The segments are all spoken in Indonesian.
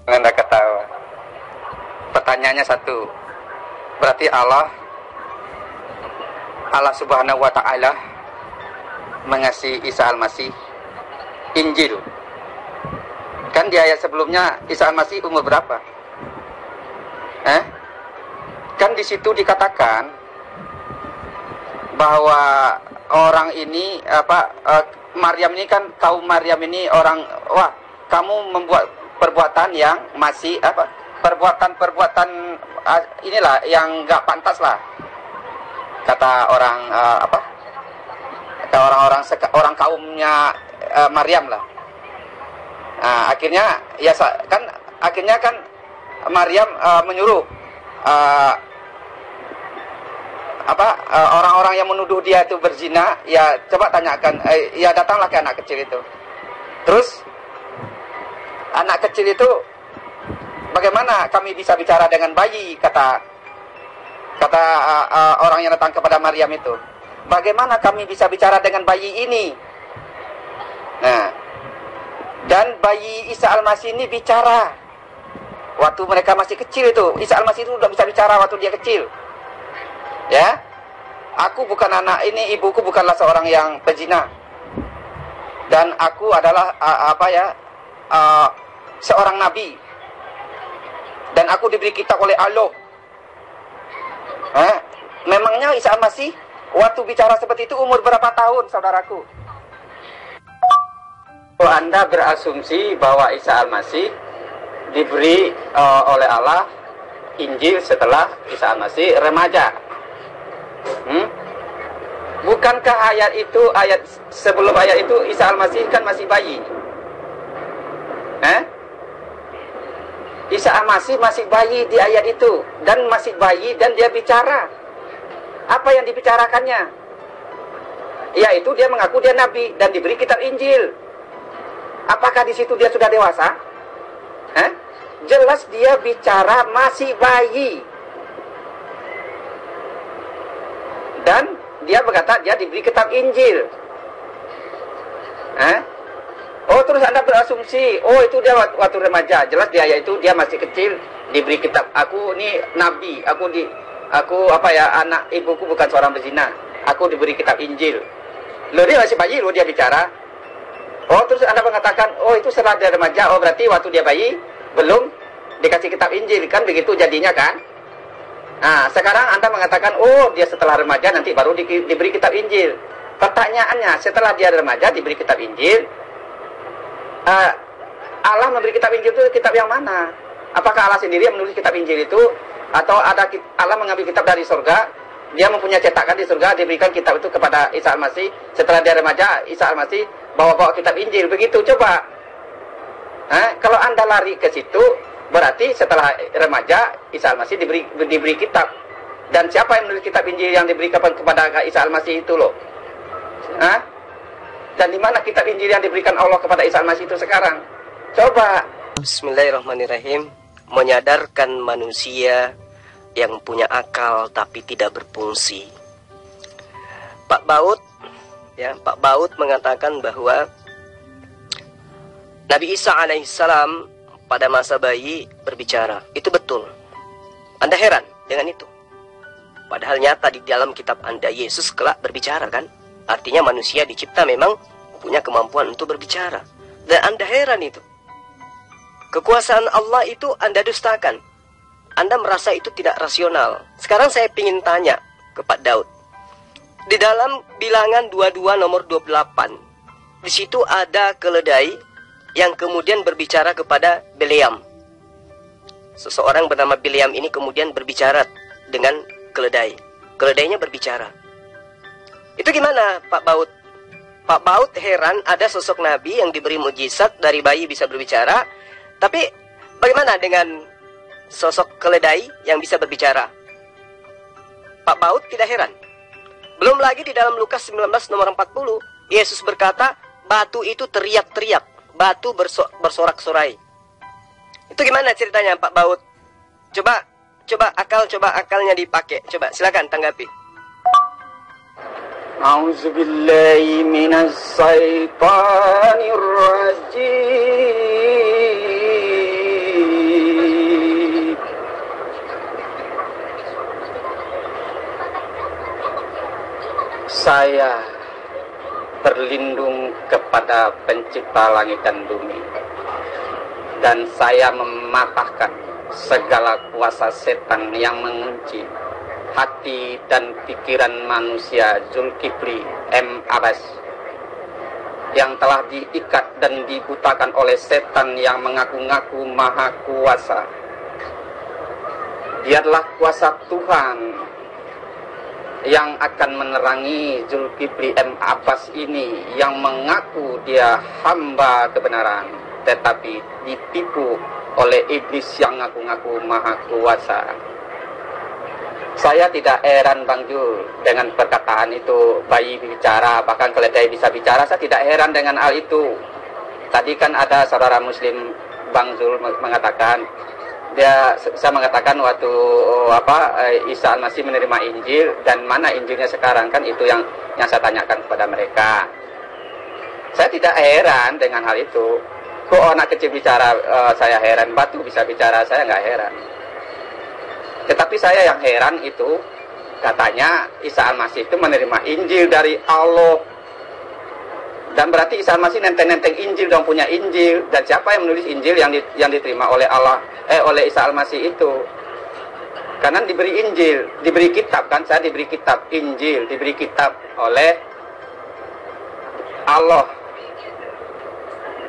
Anda ketawa. Pertanyaannya satu. Berarti Allah Subhanahu wa taala mengasihi Isa Al-Masih Injil. Kan di ayat sebelumnya Isa Al-Masih umur berapa? Kan di situ dikatakan bahwa orang ini Maryam ini kan, kaum Maryam ini orang, wah, kamu membuat perbuatan yang masih perbuatan inilah yang nggak pantas lah, kata orang kata orang kaumnya Maryam lah. Nah, akhirnya Maryam menyuruh orang-orang yang menuduh dia itu berzina, ya coba tanyakan, ya datanglah ke anak kecil itu. Terus anak kecil itu, bagaimana kami bisa bicara dengan bayi, kata orang yang datang kepada Maryam itu. Bagaimana kami bisa bicara dengan bayi ini? Nah, dan bayi Isa Al-Masih ini bicara waktu mereka masih kecil itu. Isa Al-Masih itu sudah bisa bicara waktu dia kecil. Ya, aku bukan anak ini, ibuku bukanlah seorang yang pezina, dan aku adalah seorang nabi, dan aku diberi kitab oleh Allah. Memangnya Isa Al-Masih waktu bicara seperti itu umur berapa tahun, saudaraku? Anda berasumsi bahwa Isa Al-Masih diberi oleh Allah Injil setelah Isa Al-Masih remaja. Bukankah ayat sebelum ayat itu Isa Al-Masih kan masih bayi? Isa Al-Masih masih bayi di ayat itu, dan masih bayi dan dia bicara. Apa yang dibicarakannya? Yaitu dia mengaku dia nabi dan diberi kitab Injil. Apakah di situ dia sudah dewasa? Jelas dia bicara masih bayi. Dan dia berkata dia diberi kitab Injil. Oh, terus Anda berasumsi, oh itu dia waktu remaja. Jelas di ayat itu dia masih kecil, diberi kitab. Aku ini nabi, anak ibuku bukan seorang berzina. Aku diberi kitab Injil. Loh, dia masih bayi loh dia bicara. Oh, terus Anda mengatakan, oh itu setelah dia remaja. Oh, berarti waktu dia bayi belum dikasih kitab Injil, kan begitu jadinya kan? Nah, sekarang Anda mengatakan, oh dia setelah remaja nanti baru diberi kitab Injil. Pertanyaannya, setelah dia remaja diberi kitab Injil, Allah memberi kitab Injil itu kitab yang mana? Apakah Allah sendiri yang menulis kitab Injil itu, atau ada Allah mengambil kitab dari surga, dia mempunyai cetakan di surga, diberikan kitab itu kepada Isa Al-Masih. Setelah dia remaja, Isa Al-Masih bawa kitab Injil, begitu? Coba. Kalau Anda lari ke situ, berarti setelah remaja Isa Al-Masih diberi kitab. Dan siapa yang menulis kitab Injil yang diberikan kepada Isa Al-Masih itu loh? Dan di mana kitab Injil yang diberikan Allah kepada Isa Al-Masih itu sekarang? Coba. Bismillahirrahmanirrahim. Menyadarkan manusia yang punya akal tapi tidak berfungsi. Pak Baut mengatakan bahwa Nabi Isa alaihissalam pada masa bayi berbicara. Itu betul. Anda heran dengan itu? Padahal nyata di dalam kitab Anda Yesus kelak berbicara kan? Artinya manusia dicipta memang punya kemampuan untuk berbicara. Dan Anda heran itu. Kekuasaan Allah itu Anda dustakan. Anda merasa itu tidak rasional. Sekarang saya ingin tanya ke Pak Daud. Di dalam bilangan 22 nomor 28. Di situ ada keledai yang kemudian berbicara kepada Bileam. Seseorang bernama Bileam ini kemudian berbicara dengan keledai. Keledainya berbicara. Itu gimana Pak Baut? Pak Baut heran ada sosok nabi yang diberi mujizat dari bayi bisa berbicara. Tapi bagaimana dengan sosok keledai yang bisa berbicara? Pak Baut tidak heran. Belum lagi di dalam Lukas 19 nomor 40, Yesus berkata, batu itu teriak-teriak, batu bersorak-sorai. Itu gimana ceritanya Pak Baut? Coba akalnya dipakai. Coba silakan tanggapi. A'udzubillahi minas syaitanir rajim. Saya berlindung kepada pencipta langit dan bumi, dan saya mematahkan segala kuasa setan yang mengunci hati dan pikiran manusia Zulkifli M. Abbas, yang telah diikat dan dibutakan oleh setan yang mengaku-ngaku maha kuasa. Dia adalah kuasa Tuhan yang akan menerangi Zulkifli M. Abbas ini yang mengaku dia hamba kebenaran, tetapi ditipu oleh iblis yang ngaku-ngaku maha kuasa. Saya tidak heran Bang Jul dengan perkataan itu, bayi bicara, bahkan keledai bisa bicara. Saya tidak heran dengan hal itu. Tadi kan ada saudara muslim Bang Jul mengatakan, saya mengatakan waktu Isa Al-Masih menerima Injil, dan mana Injilnya sekarang, kan itu yang saya tanyakan kepada mereka. Saya tidak heran dengan hal itu. Kok anak kecil bicara saya heran, batu bisa bicara saya nggak heran. Tetapi saya yang heran itu, katanya Isa Al-Masih itu menerima Injil dari Allah. Dan berarti Isa Al-Masih nenteng-nenteng Injil, dong, punya Injil. Dan siapa yang menulis Injil yang diterima oleh Allah, oleh Isa Al-Masih itu? Karena diberi Injil, diberi kitab, kan? Saya diberi kitab Injil, diberi kitab oleh Allah.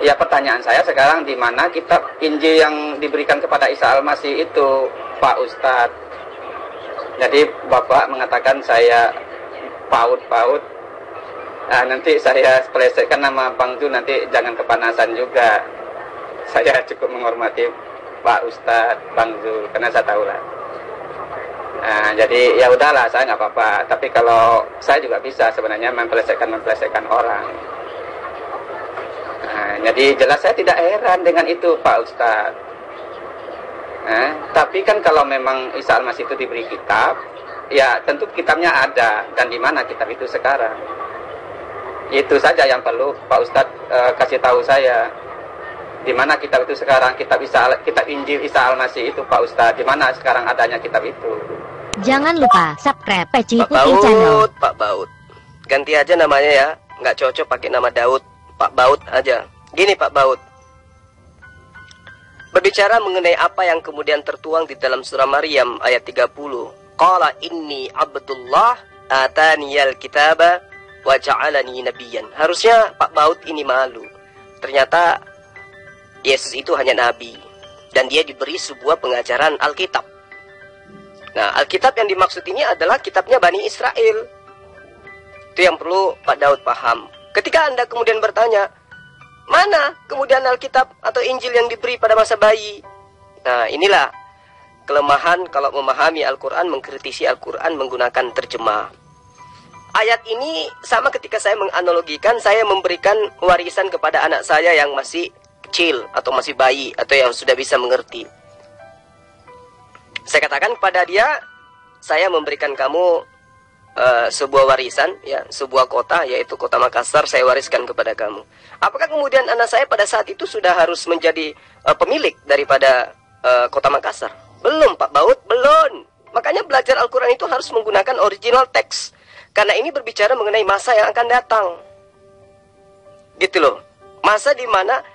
Ya, pertanyaan saya sekarang, di mana kitab Injil yang diberikan kepada Isa Al-Masih itu, Pak Ustadz? Jadi Bapak mengatakan saya paut-paut. Nah, nanti saya plesetkan nama Bang Jul, nanti jangan kepanasan juga. Saya cukup menghormati Pak Ustadz Bang Jul, karena saya tahu lah. Nah, jadi ya udahlah, saya nggak apa-apa. Tapi kalau saya juga bisa sebenarnya memplesetkan orang. Nah, jadi jelas saya tidak heran dengan itu, Pak Ustadz. Tapi kan kalau memang Isa Al-Masih itu diberi kitab, ya tentu kitabnya ada. Dan di mana kitab itu sekarang? Itu saja yang perlu Pak Ustadz kasih tahu saya. Di mana kitab itu sekarang? Kitab Injil Isa Al-Masih itu, Pak Ustadz. Di mana sekarang adanya kitab itu? Jangan lupa subscribe Peci Pak Putih Baut, Channel. Pak Baut. Ganti aja namanya ya. Nggak cocok pakai nama Daud. Pak Baut aja. Gini Pak Baut. Berbicara mengenai apa yang kemudian tertuang di dalam surah Maryam ayat 30. Qala inni abdullah ataniyal kitaba wa ja'alani nabiyyan. Harusnya Pak Baut ini malu. Ternyata Yesus itu hanya nabi, dan dia diberi sebuah pengajaran Alkitab. Nah, Alkitab yang dimaksud ini adalah kitabnya Bani Israel. Itu yang perlu Pak Daud paham. Ketika Anda kemudian bertanya, mana kemudian Alkitab atau Injil yang diberi pada masa bayi? Nah, inilah kelemahan kalau memahami Al-Quran, mengkritisi Al-Quran menggunakan terjemah. Ayat ini sama ketika saya menganalogikan, saya memberikan warisan kepada anak saya yang masih kecil atau masih bayi atau yang sudah bisa mengerti. Saya katakan kepada dia, saya memberikan kamu sebuah warisan, ya, sebuah kota, yaitu kota Makassar, saya wariskan kepada kamu. Apakah kemudian anak saya pada saat itu sudah harus menjadi pemilik daripada kota Makassar? Belum, Pak Baut, belum. Makanya belajar Al-Quran itu harus menggunakan original text, karena ini berbicara mengenai masa yang akan datang. Gitu loh. Masa di mana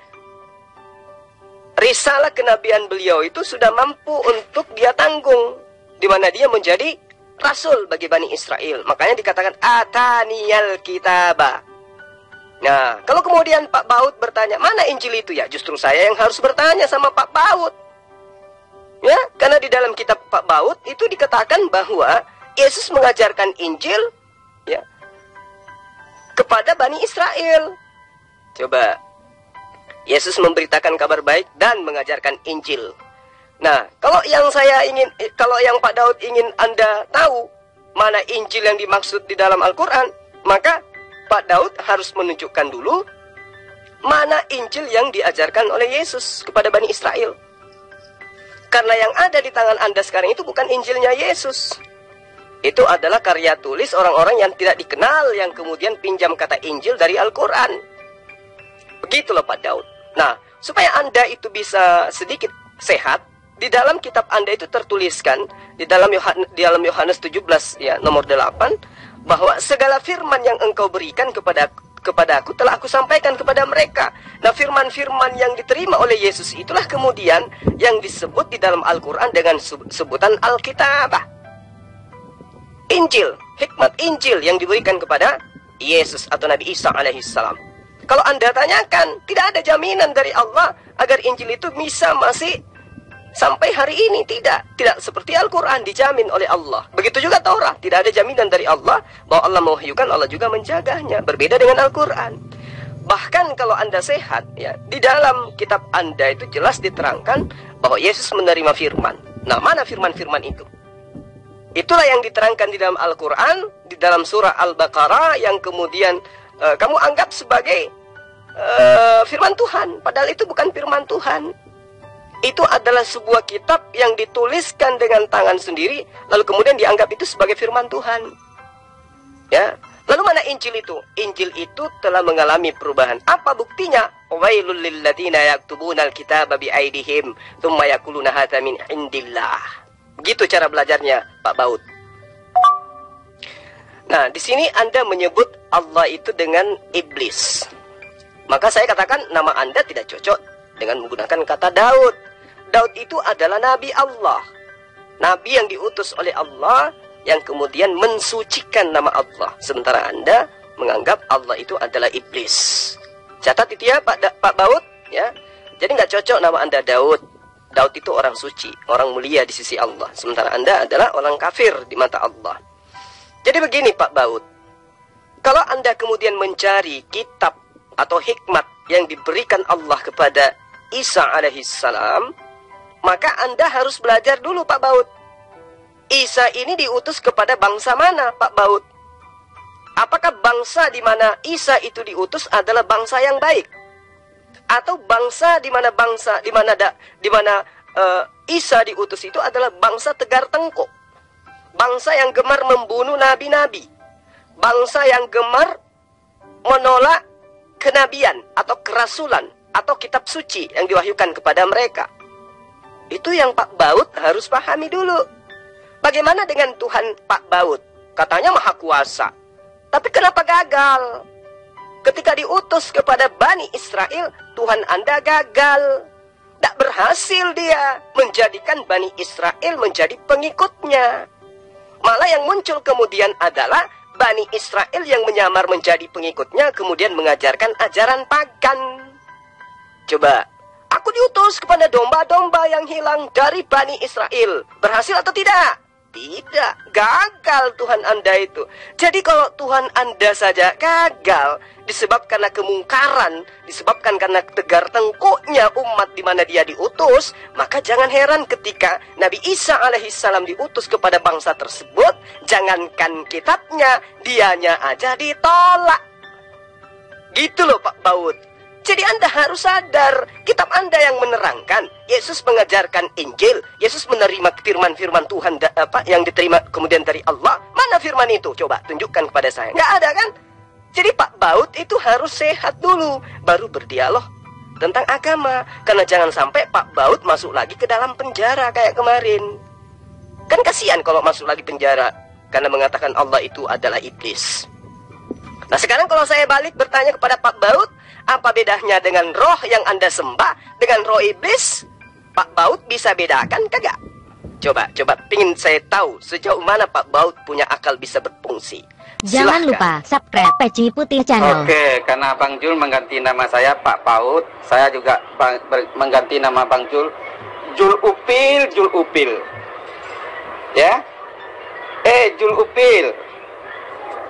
risalah kenabian beliau itu sudah mampu untuk dia tanggung, di mana dia menjadi rasul bagi Bani Israel. Makanya dikatakan ataniyal kitaba. Nah, kalau kemudian Pak Baut bertanya, mana Injil itu? Ya, justru saya yang harus bertanya sama Pak Baut. Ya, karena di dalam kitab Pak Baut itu dikatakan bahwa Yesus mengajarkan Injil, ya, kepada Bani Israel. Coba, Yesus memberitakan kabar baik dan mengajarkan Injil. Nah, kalau yang Pak Daud ingin Anda tahu mana Injil yang dimaksud di dalam Al-Quran, maka Pak Daud harus menunjukkan dulu mana Injil yang diajarkan oleh Yesus kepada Bani Israel. Karena yang ada di tangan Anda sekarang itu bukan Injilnya Yesus. Itu adalah karya tulis orang-orang yang tidak dikenal, yang kemudian pinjam kata Injil dari Al-Quran. Begitulah Pak Daud. Nah, supaya Anda itu bisa sedikit sehat, di dalam kitab Anda itu tertuliskan di dalam Yohanes 17 ya nomor 8 bahwa segala firman yang engkau berikan kepadaku telah aku sampaikan kepada mereka. Nah, firman-firman yang diterima oleh Yesus itulah kemudian yang disebut di dalam Al-Quran dengan sebutan Alkitabah. Injil, hikmat Injil yang diberikan kepada Yesus atau Nabi Isa alaihissalam. Kalau Anda tanyakan, tidak ada jaminan dari Allah agar Injil itu bisa masih sampai hari ini. Tidak seperti Al-Quran dijamin oleh Allah. Begitu juga Taurat, tidak ada jaminan dari Allah bahwa Allah mewahyukan, Allah juga menjaganya. Berbeda dengan Al-Quran. Bahkan kalau Anda sehat, ya, di dalam kitab Anda itu jelas diterangkan bahwa Yesus menerima firman. Nah, mana firman-firman itu? Itulah yang diterangkan di dalam Al-Quran, di dalam surah Al-Baqarah, yang kemudian kamu anggap sebagai firman Tuhan. Padahal itu bukan firman Tuhan. Itu adalah sebuah kitab yang dituliskan dengan tangan sendiri, lalu kemudian dianggap itu sebagai firman Tuhan. Ya. Lalu mana Injil itu? Injil itu telah mengalami perubahan. Apa buktinya? Wailul lil ladzina yaktubuna al-kitaba biaidihim tsumma yaquluna hadza min indillah. Begitu cara belajarnya Pak Baut. Nah, di sini Anda menyebut Allah itu dengan iblis. Maka saya katakan nama Anda tidak cocok dengan menggunakan kata Daud. Daud itu adalah Nabi Allah. Nabi yang diutus oleh Allah, yang kemudian mensucikan nama Allah. Sementara Anda menganggap Allah itu adalah iblis. Catat itu ya Pak Baut. Ya. Jadi nggak cocok nama Anda Daud. Daud itu orang suci, orang mulia di sisi Allah. Sementara Anda adalah orang kafir di mata Allah. Jadi begini Pak Baut. Kalau Anda kemudian mencari kitab atau hikmat yang diberikan Allah kepada Isa alaihissalam, maka Anda harus belajar dulu Pak Baut. Isa ini diutus kepada bangsa mana Pak Baut? Apakah bangsa di mana Isa itu diutus adalah bangsa yang baik? Atau bangsa di mana Isa diutus itu adalah bangsa tegar tengkuk? Bangsa yang gemar membunuh nabi-nabi. Bangsa yang gemar menolak kenabian atau kerasulan atau kitab suci yang diwahyukan kepada mereka. Itu yang Pak Baut harus pahami dulu. Bagaimana dengan Tuhan Pak Baut? Katanya maha kuasa. Tapi kenapa gagal? Ketika diutus kepada Bani Israel, Tuhan Anda gagal. Tak berhasil dia menjadikan Bani Israel menjadi pengikutnya. Malah yang muncul kemudian adalah Bani Israel yang menyamar menjadi pengikutnya, kemudian mengajarkan ajaran pagan. Coba, aku diutus kepada domba-domba yang hilang dari Bani Israel. Berhasil atau tidak? Tidak, gagal Tuhan Anda itu. Jadi kalau Tuhan Anda saja gagal disebabkan karena kemungkaran, disebabkan karena tegar tengkuknya umat di mana dia diutus, maka jangan heran ketika Nabi Isa alaihissalam diutus kepada bangsa tersebut, jangankan kitabnya, dianya aja ditolak. Gitu loh Pak Baut. Jadi Anda harus sadar, kitab Anda yang menerangkan, Yesus mengajarkan Injil, Yesus menerima firman-firman Tuhan yang diterima kemudian dari Allah. Mana firman itu? Coba tunjukkan kepada saya. Nggak ada kan? Jadi Pak Baut itu harus sehat dulu, baru berdialog tentang agama. Karena jangan sampai Pak Baut masuk lagi ke dalam penjara kayak kemarin. Kan kasihan kalau masuk lagi penjara, karena mengatakan Allah itu adalah iblis. Nah sekarang kalau saya balik bertanya kepada Pak Baut, apa bedanya dengan roh yang Anda sembah dengan roh iblis? Pak Baut bisa bedakan kagak? Coba pingin saya tahu sejauh mana Pak Baut punya akal bisa berfungsi. Jangan lupa subscribe Peci Putih Channel. Oke, karena Bang Jul mengganti nama saya Pak Baut, saya juga mengganti nama Bang Jul, Jul Upil. Ya? Jul Upil.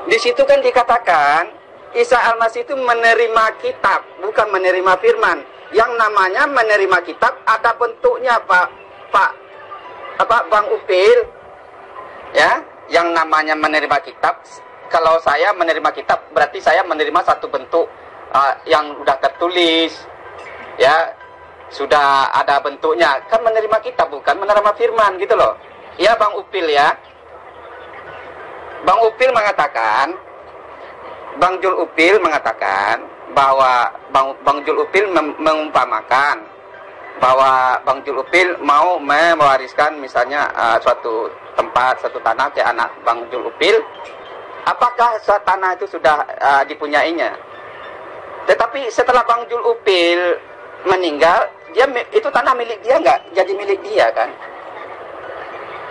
Di situ kan dikatakan Isa Al-Masih itu menerima kitab, bukan menerima firman. Yang namanya menerima kitab ada bentuknya, Bang Upil. Ya, yang namanya menerima kitab. Kalau saya menerima kitab, berarti saya menerima satu bentuk yang sudah tertulis. Ya, sudah ada bentuknya. Kan menerima kitab, bukan menerima firman gitu loh. Ya, Bang Upil ya. Bang Upil mengatakan, Bang Jul Upil mengatakan bahwa Bang Jul Upil mengumpamakan bahwa Bang Jul Upil mau mewariskan misalnya suatu tempat, satu tanah ke anak Bang Jul Upil. Apakah tanah itu sudah dipunyainya? Tetapi setelah Bang Jul Upil meninggal, itu tanah milik dia nggak? Jadi milik dia kan?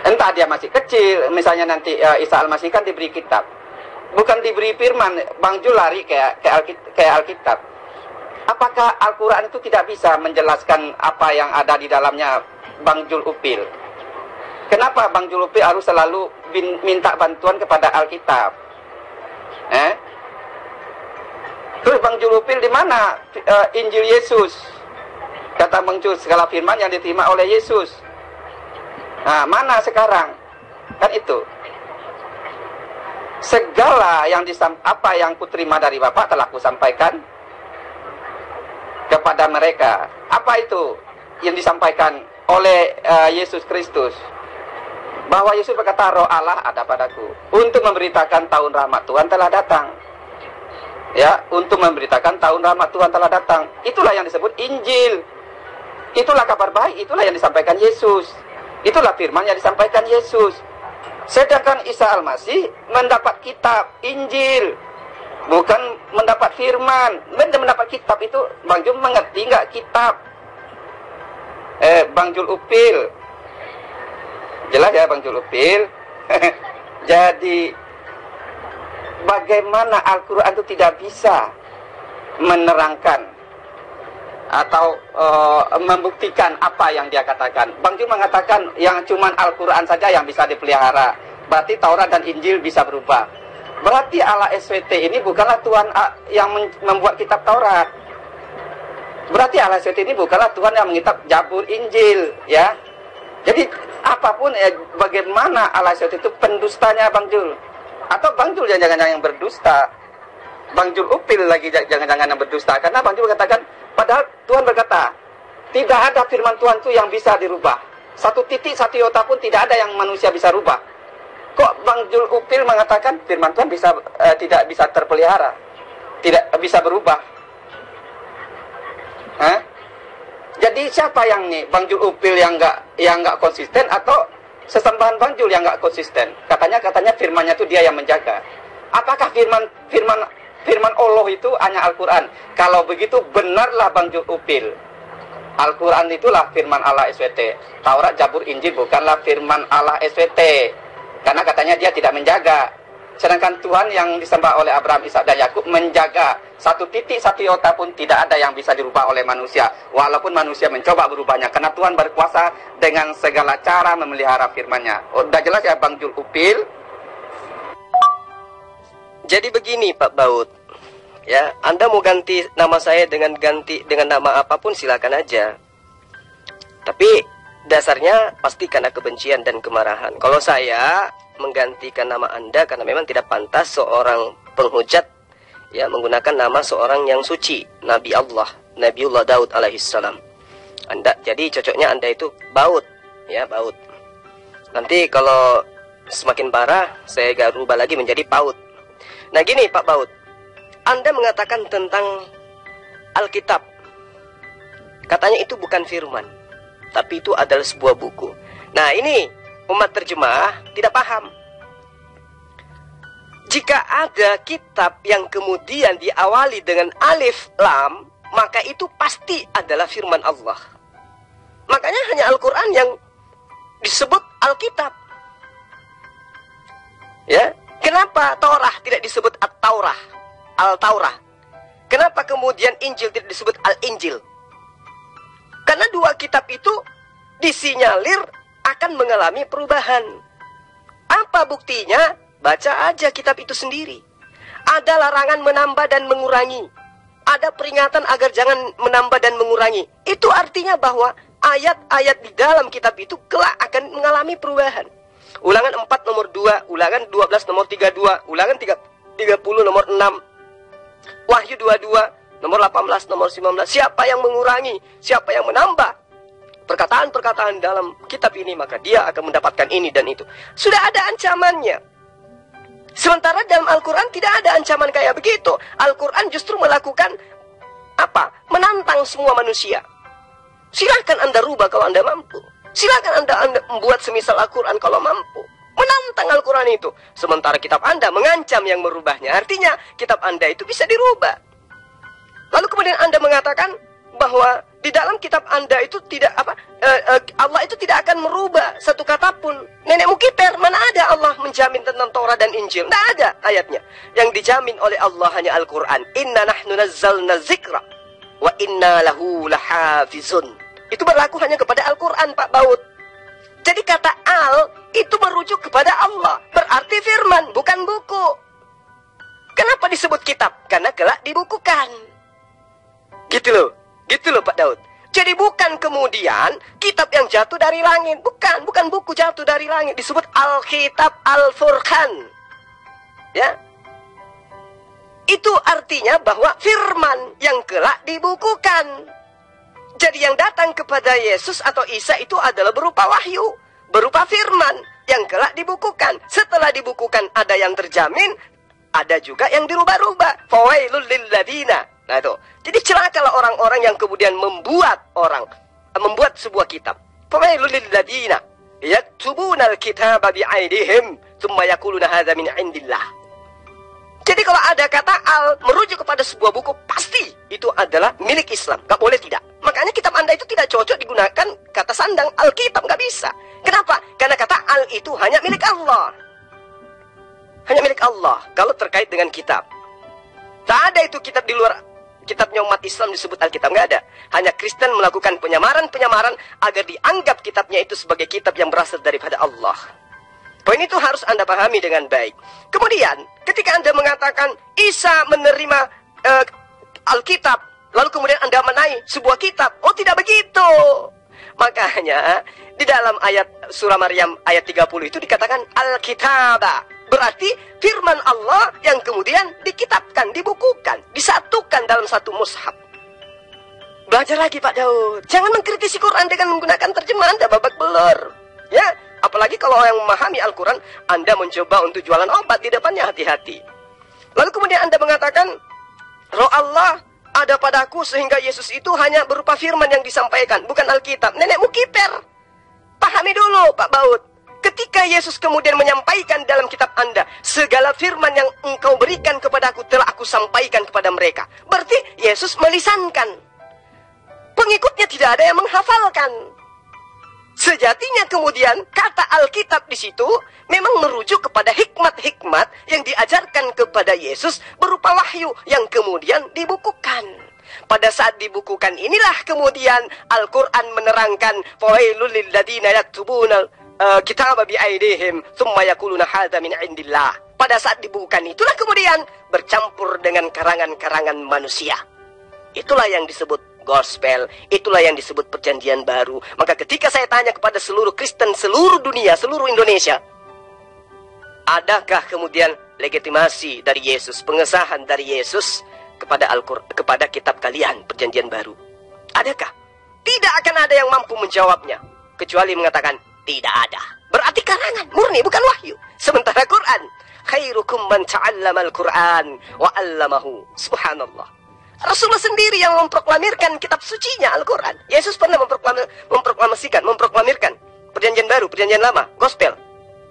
Entah dia masih kecil, misalnya nanti Isa Al-Masih kan diberi kitab, bukan diberi firman. Bang Jul lari kayak Alkitab. Apakah Al-Quran itu tidak bisa menjelaskan apa yang ada di dalamnya Bang Jul Upil? Kenapa Bang Jul Upil harus selalu minta bantuan kepada Alkitab? Terus Bang Jul Upil di mana Injil Yesus? Kata Bang Jul, segala firman yang diterima oleh Yesus. Nah, mana sekarang? Kan itu. Segala apa yang kuterima dari Bapa telah kusampaikan kepada mereka. Apa itu yang disampaikan oleh Yesus Kristus? Bahwa Yesus berkata, Roh Allah ada padaku untuk memberitakan tahun rahmat Tuhan telah datang. Ya, untuk memberitakan tahun rahmat Tuhan telah datang. Itulah yang disebut Injil. Itulah kabar baik, itulah yang disampaikan Yesus. Itulah firman yang disampaikan Yesus. Sedangkan Isa Al-Masih mendapat kitab Injil, bukan mendapat firman. Mendapat kitab itu, Bang Jul mengerti nggak kitab? Bang Jul Upil, jelas ya Bang Jul Upil. Jadi bagaimana Al-Quran itu tidak bisa menerangkan atau membuktikan apa yang dia katakan. Bang Jul mengatakan yang cuman Al-Quran saja yang bisa dipelihara. Berarti Taurat dan Injil bisa berubah. Berarti Allah SWT ini bukanlah Tuhan yang membuat kitab Taurat. Berarti Allah SWT ini bukanlah Tuhan yang mengitab Jabur Injil, ya. Jadi apapun bagaimana Allah SWT itu pendustanya Bang Jul? Atau Bang Jul jangan-jangan yang berdusta? Bang Jul Upil lagi jangan-jangan yang berdusta. Karena Bang Jul katakan, padahal Tuhan berkata, tidak ada firman Tuhan itu yang bisa dirubah. Satu titik, satu iota pun tidak ada yang manusia bisa rubah. Kok Bang Jul Upil mengatakan firman Tuhan tidak bisa terpelihara, tidak bisa berubah? Jadi siapa yang nih, Bang Jul Upil yang nggak konsisten, atau sesembahan Bang Jul yang nggak konsisten? Katanya firmannya itu dia yang menjaga. Apakah firman Allah itu hanya Al-Quran? Kalau begitu benarlah Bang Jul Upil, Al-Quran itulah firman Allah SWT. Taurat, Jabur, Injil bukanlah firman Allah SWT. Karena katanya dia tidak menjaga. Sedangkan Tuhan yang disembah oleh Abraham, Ishak dan Yakub menjaga. Satu titik, satu iota pun tidak ada yang bisa dirubah oleh manusia. Walaupun manusia mencoba berubahnya. Karena Tuhan berkuasa dengan segala cara memelihara firman-Nya. Udah jelas ya Bang Jul Upil? Jadi begini Pak Baut, ya, Anda mau ganti nama saya dengan nama apapun silakan aja. Tapi dasarnya pasti karena kebencian dan kemarahan. Kalau saya menggantikan nama Anda karena memang tidak pantas seorang penghujat ya menggunakan nama seorang yang suci, Nabi Allah, Nabiullah Daud alaihissalam. Jadi cocoknya Anda itu Baut, ya Baut. Nanti kalau semakin parah saya rubah lagi menjadi Paut. Nah gini Pak Baut, Anda mengatakan tentang Alkitab, katanya itu bukan firman, tapi itu adalah sebuah buku. Nah ini umat terjemah tidak paham. Jika ada kitab yang kemudian diawali dengan alif lam, maka itu pasti adalah firman Allah. Makanya hanya Al-Quran yang disebut Alkitab. Ya, kenapa Taurah tidak disebut At-Taurah, Al-Taurah? Kenapa kemudian Injil tidak disebut Al-Injil? Karena dua kitab itu disinyalir akan mengalami perubahan. Apa buktinya? Baca aja kitab itu sendiri. Ada larangan menambah dan mengurangi. Ada peringatan agar jangan menambah dan mengurangi. Itu artinya bahwa ayat-ayat di dalam kitab itu kelak akan mengalami perubahan. Ulangan 4 nomor 2, Ulangan 12 nomor 32, Ulangan 30 nomor 6, Wahyu 22 nomor 18 nomor 19. Siapa yang mengurangi, siapa yang menambah perkataan-perkataan dalam kitab ini, maka dia akan mendapatkan ini dan itu. Sudah ada ancamannya. Sementara dalam Al-Quran tidak ada ancaman kayak begitu. Al-Quran justru melakukan apa? Menantang semua manusia. Silahkan Anda rubah kalau Anda mampu. Silahkan Anda membuat semisal Al-Quran kalau mampu. Menantang Al-Quran itu. Sementara kitab Anda mengancam yang merubahnya. Artinya kitab Anda itu bisa dirubah. Lalu kemudian Anda mengatakan bahwa di dalam kitab Anda itu tidak Allah itu tidak akan merubah satu kata pun. Nenekmu kiper, mana ada Allah menjamin tentang Taurat dan Injil? Tidak ada ayatnya. Yang dijamin oleh Allah hanya Al-Quran. Inna nahnu nazzalna zikra wa inna lahu lahafizun. Itu berlaku hanya kepada Al-Quran, Pak Baut. Jadi kata al itu merujuk kepada Allah. Berarti firman, bukan buku. Kenapa disebut kitab? Karena kelak dibukukan. Gitu loh Pak Daud. Jadi bukan kemudian kitab yang jatuh dari langit. Bukan buku jatuh dari langit. Disebut Alkitab Al-Furqan. Ya. Itu artinya bahwa firman yang kelak dibukukan. Jadi yang datang kepada Yesus atau Isa itu adalah berupa wahyu, berupa firman yang kelak dibukukan. Setelah dibukukan ada yang terjamin, ada juga yang dirubah-rubah. Fawailul lilladzina. Nah itu. Jadi celakalah orang-orang yang kemudian membuat sebuah kitab. Fawailul lilladzina yaktubunal kitaba bi'aidihim tsumma yaquluna hadza min indillah. Jadi kalau ada kata al merujuk kepada sebuah buku, pasti itu adalah milik Islam. Gak boleh tidak. Makanya kitab Anda itu tidak cocok digunakan kata sandang Alkitab. Gak bisa. Kenapa? Karena kata al itu hanya milik Allah. Hanya milik Allah. Kalau terkait dengan kitab. Tak ada itu kitab di luar kitabnya umat Islam disebut Alkitab. Gak ada. Hanya Kristen melakukan penyamaran-penyamaran agar dianggap kitabnya itu sebagai kitab yang berasal daripada Allah. Poin itu harus Anda pahami dengan baik. Kemudian, ketika Anda mengatakan Isa menerima Alkitab, lalu kemudian Anda menaik sebuah kitab. Oh, tidak begitu. Makanya, di dalam ayat surah Maryam ayat 30 itu dikatakan Alkitabah. Berarti firman Allah yang kemudian dikitabkan, dibukukan, disatukan dalam satu mushaf. Belajar lagi Pak Daud. Jangan mengkritisi Quran dengan menggunakan terjemahan Anda babak belur. Ya. Apalagi kalau yang memahami Al-Quran, Anda mencoba untuk jualan obat di depannya, hati-hati. Lalu kemudian Anda mengatakan, Roh Allah ada padaku sehingga Yesus itu hanya berupa firman yang disampaikan, bukan Alkitab. Nenekmu kiper. Pahami dulu Pak Baut. Ketika Yesus kemudian menyampaikan dalam kitab Anda, segala firman yang engkau berikan kepadaku telah aku sampaikan kepada mereka. Berarti Yesus melisankan. Pengikutnya tidak ada yang menghafalkan. Sejatinya kemudian kata Alkitab di situ memang merujuk kepada hikmat-hikmat yang diajarkan kepada Yesus berupa wahyu yang kemudian dibukukan. Pada saat dibukukan inilah kemudian Al-Quran menerangkan fawailul lilladzina yaktubuna kitaba bi'aidihim tsumma yaquluna hadza min indillah. Pada saat dibukukan itulah kemudian bercampur dengan karangan-karangan manusia. Itulah yang disebut gospel, itulah yang disebut perjanjian baru. Maka ketika saya tanya kepada seluruh Kristen, seluruh dunia, seluruh Indonesia, adakah kemudian legitimasi dari Yesus, pengesahan dari Yesus kepada kepada kitab kalian, perjanjian baru? Adakah? Tidak akan ada yang mampu menjawabnya, kecuali mengatakan tidak ada. Berarti karangan, murni, bukan wahyu. Sementara Quran, khairukum man ta'allamal Quran wa 'allamahu. Subhanallah. Rasulullah sendiri yang memproklamirkan kitab sucinya Al-Quran. Yesus pernah memproklamirkan perjanjian baru, perjanjian lama, gospel.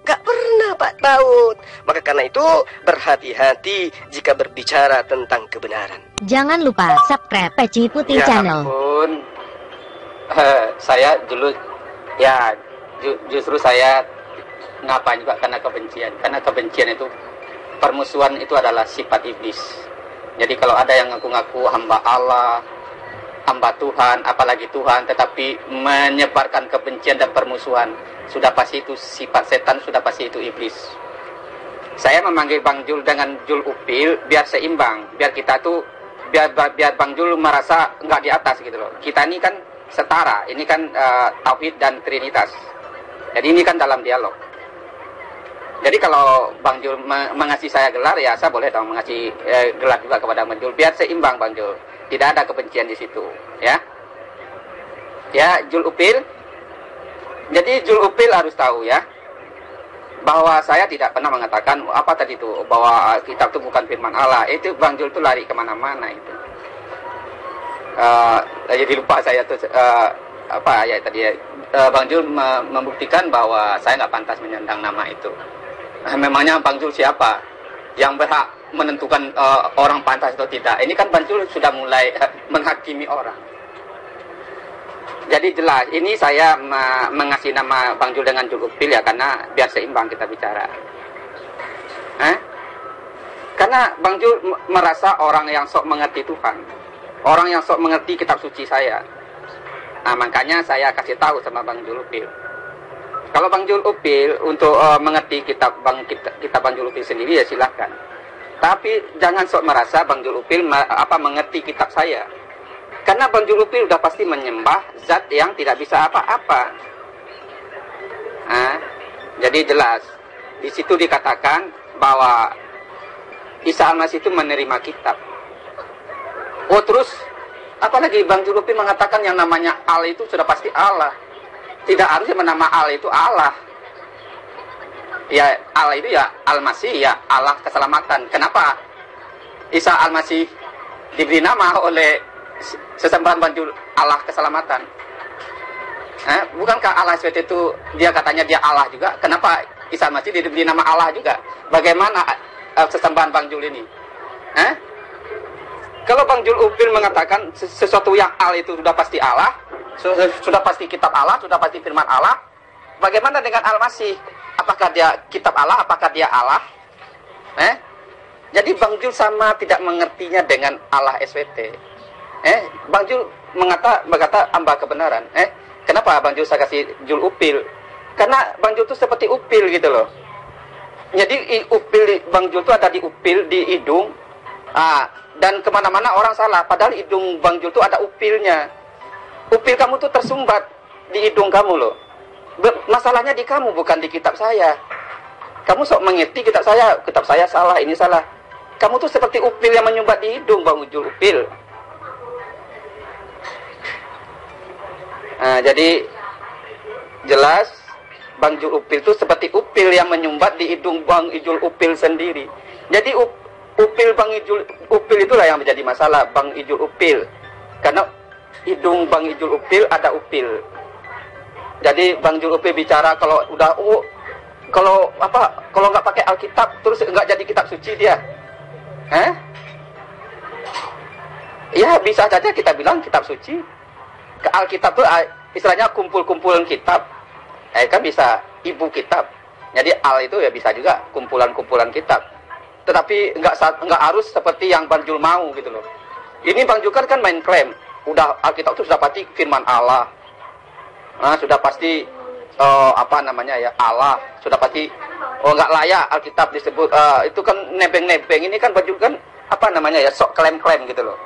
Gak pernah Pak Baut. Maka karena itu berhati-hati jika berbicara tentang kebenaran. Jangan lupa subscribe Peci Putih Channel. Ya ampun. Saya dulu justru saya ngapain juga karena kebencian. Karena kebencian itu, permusuhan itu adalah sifat iblis. Jadi kalau ada yang ngaku-ngaku hamba Allah, hamba Tuhan, apalagi Tuhan, tetapi menyebarkan kebencian dan permusuhan, sudah pasti itu sifat setan, sudah pasti itu iblis. Saya memanggil Bang Jul dengan Jul Upil biar seimbang, biar kita tuh, biar Bang Jul merasa nggak di atas gitu loh. Kita ini kan setara, ini kan tauhid dan trinitas. Jadi ini kan dalam dialog. Jadi kalau Bang Jul mengasih saya gelar, ya saya boleh dong mengasih gelar juga kepada Bang Jul. Biar seimbang Bang Jul. Tidak ada kebencian di situ. Ya, ya Jul Upil. Jadi Jul Upil harus tahu ya, bahwa saya tidak pernah mengatakan apa tadi itu, bahwa kitab itu bukan firman Allah. Itu Bang Jul tuh lari kemana-mana itu. Jadi lupa saya tuh apa ya tadi ya. Bang Jul membuktikan bahwa saya nggak pantas menyandang nama itu. Memangnya Bang Jul siapa yang berhak menentukan orang pantas atau tidak? Ini kan Bang Jul sudah mulai menghakimi orang. Jadi jelas, ini saya mengasih nama Bang Jul dengan Jul Upil ya, karena biar seimbang kita bicara. Karena Bang Jul merasa orang yang sok mengerti Tuhan, orang yang sok mengerti kitab suci saya. Nah, makanya saya kasih tahu sama Bang Jul Upil. Kalau Bang Jul Upil untuk mengerti kitab Bang Jul Upil sendiri ya silahkan. Tapi jangan sok merasa Bang Jul Upil mengerti kitab saya. Karena Bang Jul Upil udah pasti menyembah zat yang tidak bisa apa-apa. Jadi jelas di situ dikatakan bahwa Isa Al-Masih itu menerima kitab. Oh terus, apalagi Bang Jul Upil mengatakan yang namanya Allah itu sudah pasti Allah. Tidak harusnya menama Allah itu Allah. Ya Allah itu ya Al-Masih, ya Allah keselamatan. Kenapa Isa Al-Masih diberi nama oleh sesembahan Bang Jul Allah keselamatan? Bukankah Allah SWT itu dia katanya dia Allah juga? Kenapa Isa Al-Masih diberi nama Allah juga? Bagaimana sesembahan Bang Jul ini? Kalau Bang Jul Upil mengatakan sesuatu yang Allah itu sudah pasti Allah, sudah pasti kitab Allah, sudah pasti firman Allah, bagaimana dengan Al-Masih? Apakah dia kitab Allah, apakah dia Allah? Jadi Bang Jul sama tidak mengertinya dengan Allah SWT. Bang Jul berkata hamba kebenaran. Kenapa Bang Jul saya kasih Jul Upil? Karena Bang Jul itu seperti upil gitu loh. Jadi upil Bang Jul itu ada di upil, di hidung. Dan kemana-mana orang salah. Padahal hidung Bang Jul itu ada upilnya. Upil kamu tuh tersumbat di hidung kamu loh. Masalahnya di kamu, bukan di kitab saya. Kamu sok mengerti kitab saya salah, ini salah. Kamu tuh seperti upil yang menyumbat di hidung Bang Jul Upil. Jadi jelas Bang Jul Upil itu seperti upil yang menyumbat di hidung Bang Ijul Upil sendiri. Jadi upil Bang Ijul Upil itulah yang menjadi masalah Bang Ijul Upil. Karena hidung Bang Ijul Upil ada upil. Jadi Bang Jul Upil bicara kalau udah kalau nggak pakai Alkitab terus nggak jadi kitab suci dia. Ya bisa saja kita bilang kitab suci. Ke Alkitab itu istilahnya kumpulan kitab. Kan bisa ibu kitab. Jadi Al itu ya bisa juga kumpulan kitab. Tetapi nggak harus seperti yang Bang Jul mau gitu loh. Ini Bang Jul kan main klaim. Udah Alkitab itu sudah pasti firman Allah. Sudah pasti Allah. Sudah pasti nggak layak Alkitab disebut. Itu kan nebeng-nebeng. Ini kan Bang Jul kan sok klaim-klaim gitu loh.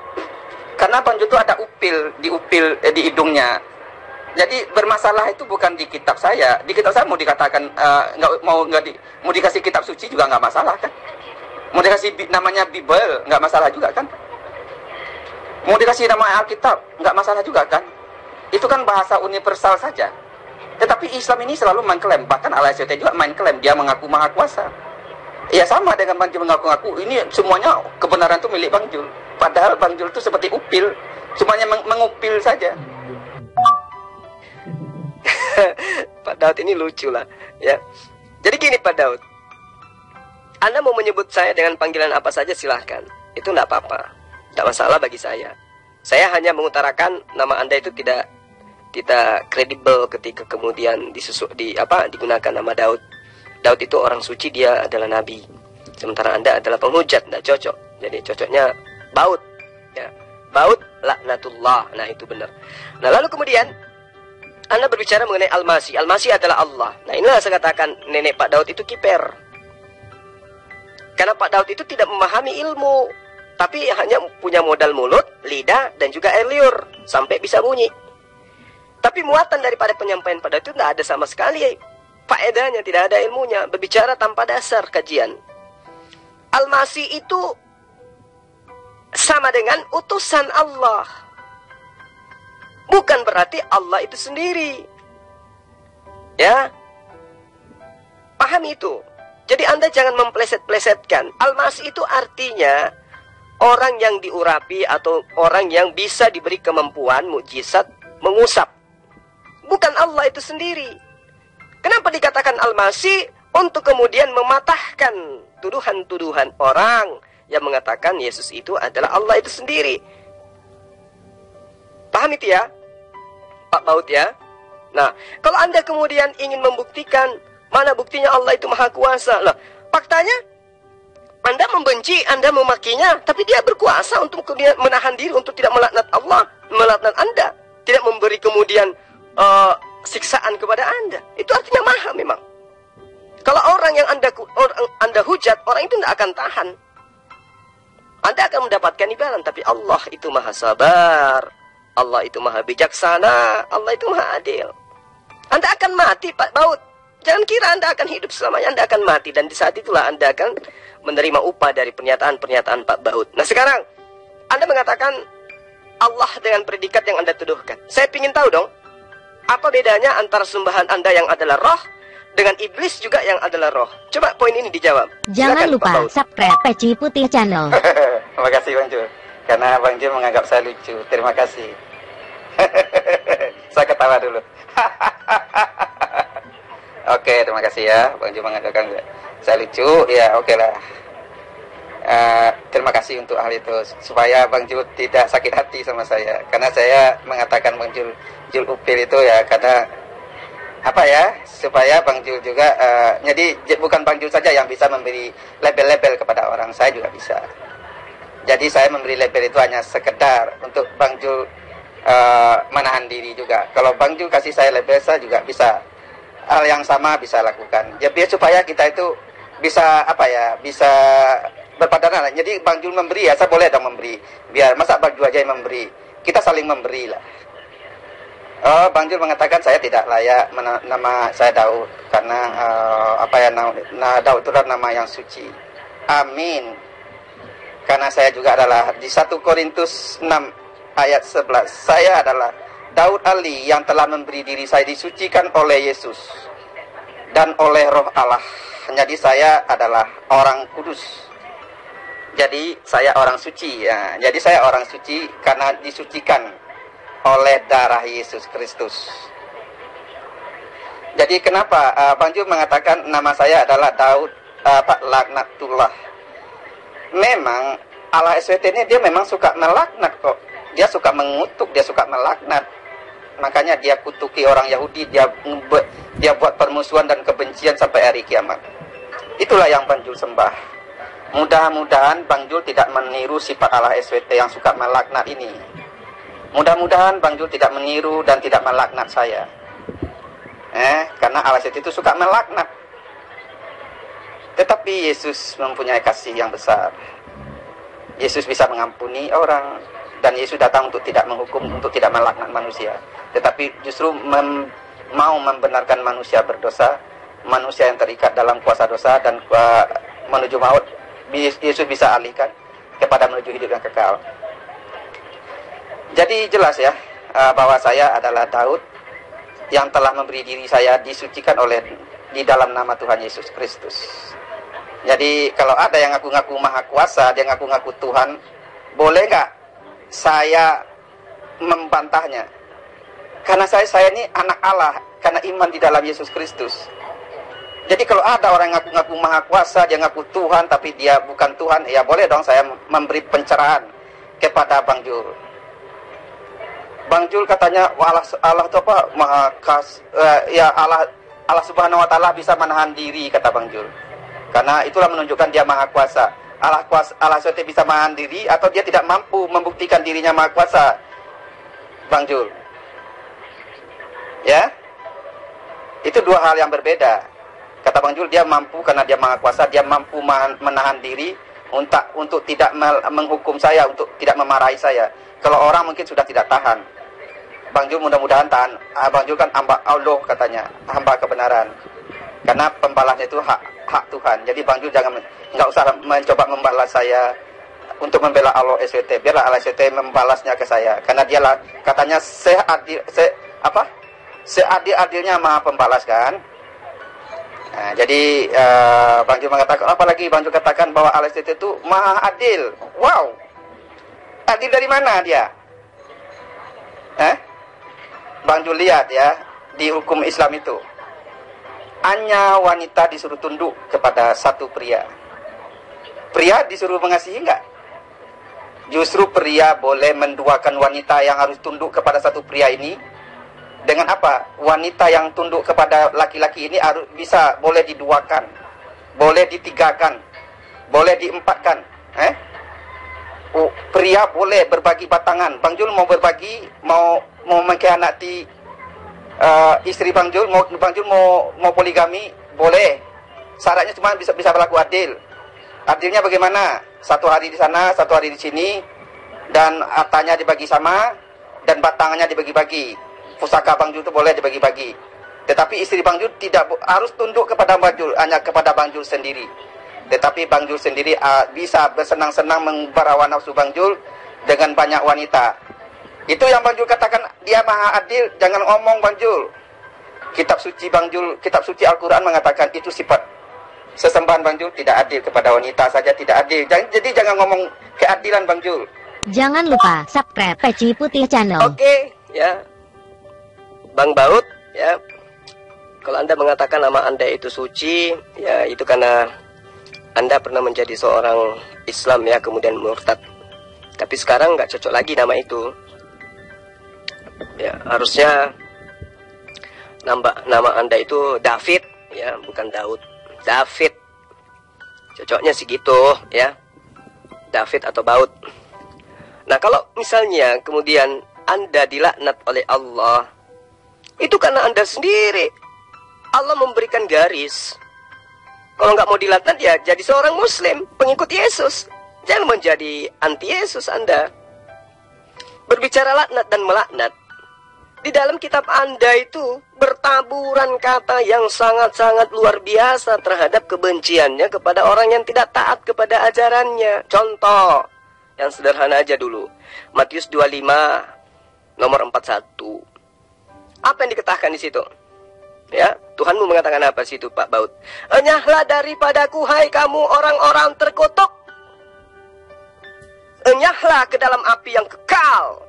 Karena Bang Jul itu ada upil di hidungnya. Jadi bermasalah itu bukan di kitab saya. Di kitab saya mau dikatakan mau dikasih kitab suci juga nggak masalah kan. Mau dikasih namanya Bible nggak masalah juga kan. Mau dikasih nama Alkitab nggak masalah juga kan. Itu kan bahasa universal saja. Tetapi Islam ini selalu mengklaim, bahkan Allah SWT juga mengklaim dia mengaku maha kuasa. Ya sama dengan Bang Jul mengaku-ngaku ini semuanya kebenaran itu milik Bang Jul. Padahal Bang Jul itu seperti upil, semuanya mengupil saja. Pak Daud ini lucu lah ya. Jadi gini Pak Daud, Anda mau menyebut saya dengan panggilan apa saja silahkan. Itu tidak apa-apa, tidak masalah bagi saya. Saya hanya mengutarakan nama Anda itu tidak kredibel ketika kemudian digunakan nama Daud. Daud itu orang suci, dia adalah nabi. Sementara Anda adalah penghujat, tidak cocok. Jadi cocoknya baut ya. Baut laknatullah. Nah itu benar. Nah lalu kemudian Anda berbicara mengenai Al-Masih. Al-Masih adalah Allah. Nah inilah saya katakan nenek Pak Daud itu kiper. Karena Pak Daud itu tidak memahami ilmu, tapi hanya punya modal mulut, lidah, dan juga air liur sampai bisa bunyi. Tapi muatan daripada penyampaian Pak Daud itu tidak ada sama sekali faedahnya, tidak ada ilmunya, berbicara tanpa dasar kajian. Al-Masih itu sama dengan utusan Allah. Bukan berarti Allah itu sendiri. Ya. Pahami itu. Jadi Anda jangan mempleset-plesetkan. Al-Masih itu artinya orang yang diurapi atau orang yang bisa diberi kemampuan mukjizat mengusap. bukan Allah itu sendiri. Kenapa dikatakan Al-Masih? Untuk kemudian mematahkan tuduhan-tuduhan orang yang mengatakan Yesus itu adalah Allah itu sendiri. Paham itu ya, Pak Baut ya? Nah, kalau Anda kemudian ingin membuktikan mana buktinya Allah itu maha kuasa, lah, faktanya Anda membenci, Anda memakinya, tapi dia berkuasa untuk kemudian menahan diri untuk tidak melaknat Allah, melaknat Anda, tidak memberi kemudian siksaan kepada Anda. Itu artinya maha memang. Kalau orang yang Anda hujat, orang itu tidak akan tahan. Anda akan mendapatkan imbalan, tapi Allah itu maha sabar, Allah itu maha bijaksana, Allah itu maha adil. Anda akan mati, Pak Baut. Jangan kira Anda akan hidup selamanya, Anda akan mati. Dan di saat itulah Anda akan menerima upah dari pernyataan-pernyataan Pak Baut. Nah sekarang, Anda mengatakan Allah dengan predikat yang Anda tuduhkan. Saya ingin tahu dong, apa bedanya antara sembahan Anda yang adalah roh dengan iblis juga yang adalah roh? Coba poin ini dijawab. Jangan Silakan, lupa subscribe Peci Putih Channel. Terima kasih Bang Jul. Karena Bang Jul menganggap saya lucu. Terima kasih. Saya ketawa dulu. Oke, terima kasih ya. Bang Jul menganggap saya lucu. Ya, oke lah. Terima kasih untuk hal itu. Supaya Bang Jul tidak sakit hati sama saya. Karena saya mengatakan Bang Jul upil itu ya karena apa ya, supaya Bang Jul juga jadi bukan Bang Jul saja yang bisa memberi label-label kepada orang, saya juga bisa. Jadi saya memberi label itu hanya sekedar untuk Bang Jul menahan diri juga. Kalau Bang Jul kasih saya label, saya juga bisa hal yang sama bisa lakukan. Ya biar supaya kita itu bisa apa ya, bisa berpadanan. Jadi Bang Jul memberi ya, saya boleh dong memberi. Biar masa Bang Jul aja yang memberi, kita saling memberi lah. Oh, Bang Jul mengatakan saya tidak layak nama saya Daud karena Daud itu adalah nama yang suci. Amin. Karena saya juga adalah di 1 Korintus 6 ayat 11. Saya adalah Daud Ali yang telah memberi diri saya disucikan oleh Yesus dan oleh Roh Allah. Jadi saya adalah orang kudus. Jadi saya orang suci ya. Jadi saya orang suci karena disucikan oleh darah Yesus Kristus. Jadi kenapa Bang Jul mengatakan nama saya adalah Daud laknatullah? Memang Allah SWT ini dia memang suka melaknat kok. Dia suka mengutuk, dia suka melaknat. Makanya dia kutuki orang Yahudi, dia buat permusuhan dan kebencian sampai hari kiamat. Itulah yang Bang Jul sembah. Mudah-mudahan Bang Jul tidak meniru sifat Allah SWT yang suka melaknat ini. Mudah-mudahan Bang Jul tidak meniru dan tidak melaknat saya. Karena Allah itu suka melaknat. Tetapi Yesus mempunyai kasih yang besar. Yesus bisa mengampuni orang. Dan Yesus datang untuk tidak menghukum, untuk tidak melaknat manusia. Tetapi justru mau membenarkan manusia berdosa. Manusia yang terikat dalam kuasa dosa dan menuju maut. Yesus bisa alihkan kepada menuju hidup yang kekal. Jadi jelas ya bahwa saya adalah Daud yang telah memberi diri saya disucikan di dalam nama Tuhan Yesus Kristus. Jadi kalau ada yang ngaku-ngaku maha kuasa, dia ngaku-ngaku Tuhan, boleh nggak saya membantahnya? Karena saya ini anak Allah karena iman di dalam Yesus Kristus. Jadi kalau ada orang yang ngaku-ngaku maha kuasa, dia ngaku Tuhan tapi dia bukan Tuhan, ya boleh dong saya memberi pencerahan kepada Bang Jul. Bang Jul katanya Allah itu apa? Allah Subhanahu wa taala bisa menahan diri, kata Bang Jul. Karena itulah menunjukkan dia maha kuasa. Allah SWT bisa menahan diri atau dia tidak mampu membuktikan dirinya maha kuasa. Bang Jul. Ya? Itu dua hal yang berbeda. Kata Bang Jul, dia mampu karena dia maha kuasa, dia mampu menahan diri untuk tidak menghukum saya, untuk tidak memarahi saya. Kalau orang mungkin sudah tidak tahan. Bang Jul mudah-mudahan tahan. Bang Jul kan hamba Allah katanya, hamba kebenaran. Karena pembalasnya itu hak Tuhan. Jadi Bang Jul nggak usah mencoba membalas saya untuk membela Allah SWT. Biarlah Allah SWT membalasnya ke saya. Karena dialah katanya seadil-adilnya maha pembalas kan. Nah, jadi Bang Jul mengatakan, apalagi Bang Jul katakan bahwa Allah SWT itu maha adil. Wow. Adil dari mana dia? Bang Jul lihat ya, di hukum Islam itu. Hanya wanita disuruh tunduk kepada satu pria. Pria disuruh mengasihi enggak? Justru pria boleh menduakan wanita yang harus tunduk kepada satu pria ini. Dengan apa? Wanita yang tunduk kepada laki-laki ini harus bisa boleh diduakan, boleh ditigakan, boleh diempatkan. Pria boleh berbagi batangan. Bang Jul mau berbagi, mau mengkhianati istri Bang Jul, Bang Jul mau poligami, boleh. Syaratnya cuma bisa berlaku adil. Adilnya bagaimana? Satu hari di sana, satu hari di sini, dan hartanya dibagi sama, dan batangannya dibagi-bagi. Pusaka Bang Jul itu boleh dibagi-bagi. Tetapi istri Bang Jul tidak harus tunduk kepada Bang Jul, hanya kepada Bang Jul sendiri. Tetapi Bang Jul sendiri bisa bersenang-senang membarawa nafsu Bang Jul dengan banyak wanita. Itu yang Bang Jul katakan dia maha adil. Jangan ngomong Bang Jul. Kitab suci Bang Jul, kitab suci Al-Quran mengatakan itu sifat sesembahan Bang Jul tidak adil, kepada wanita saja tidak adil. Jadi jangan ngomong keadilan Bang Jul. Jangan lupa subscribe Peci Putih Channel. Oke, ya. Bang Baut, ya. Kalau Anda mengatakan nama Anda itu suci, ya itu karena Anda pernah menjadi seorang Islam, ya, kemudian murtad. Tapi sekarang nggak cocok lagi nama itu. Ya, harusnya nama Anda itu David, ya, bukan Daud. David. Cocoknya sih gitu, ya. David atau Baut. Nah, kalau misalnya kemudian Anda dilaknat oleh Allah, itu karena Anda sendiri. Allah memberikan garis. Kalau nggak mau dilaknat, ya jadi seorang Muslim, pengikut Yesus. Jangan menjadi anti Yesus Anda. Berbicara laknat dan melaknat, di dalam kitab Anda itu bertaburan kata yang sangat-sangat luar biasa terhadap kebenciannya kepada orang yang tidak taat kepada ajarannya. Contoh yang sederhana aja dulu. Matius 25 nomor 41. Apa yang dikatakan di situ? Ya, Tuhanmu mengatakan apa sih itu, Pak Baut? Enyahlah daripadaku, hai kamu orang-orang terkutuk. Enyahlah ke dalam api yang kekal,